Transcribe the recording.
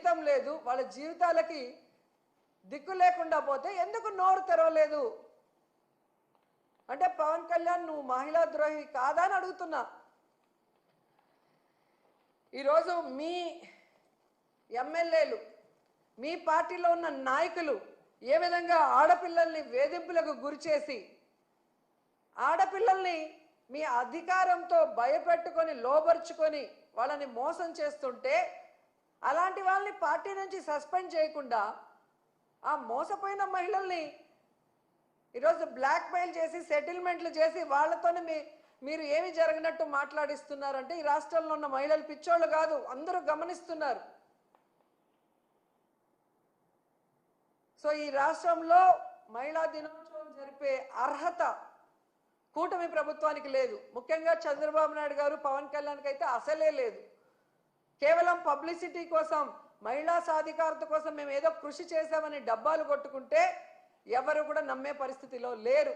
జీతం లేదు, వాళ్ళ జీవితాలకి దిక్కు లేకుండా పోతే ఎందుకు నోరు తెరవలేదు అంటే పవన్ కళ్యాణ్ నువ్వు మహిళా ద్రోహి కాదా అని అడుగుతున్నా. ఈరోజు మీ ఎమ్మెల్యేలు, మీ పార్టీలో ఉన్న నాయకులు ఏ విధంగా ఆడపిల్లల్ని వేధింపులకు గురి చేసి ఆడపిల్లల్ని మీ అధికారంతో భయపెట్టుకొని లోబర్చుకొని వాళ్ళని మోసం చేస్తుంటే అలాంటి వాళ్ళని పార్టీ నుంచి సస్పెండ్ చేయకుండా ఆ మోసపోయిన మహిళల్ని ఈరోజు బ్లాక్మెయిల్ చేసి సెటిల్మెంట్లు చేసి వాళ్ళతోనే మీరు ఏమి జరిగినట్టు మాట్లాడిస్తున్నారంటే ఈ రాష్ట్రంలో ఉన్న మహిళలు పిచ్చోళ్ళు కాదు, అందరూ గమనిస్తున్నారు. సో ఈ రాష్ట్రంలో మహిళా దినోత్సవం జరిపే అర్హత కూటమి ప్రభుత్వానికి లేదు. ముఖ్యంగా చంద్రబాబు నాయుడు గారు, పవన్ కళ్యాణ్కి అయితే అసలే లేదు. కేవలం పబ్లిసిటీ కోసం, మహిళా సాధికారత కోసం మేము ఏదో కృషి చేశామని డబ్బాలు కొట్టుకుంటే ఎవరు కూడా నమ్మే పరిస్థితిలో లేరు.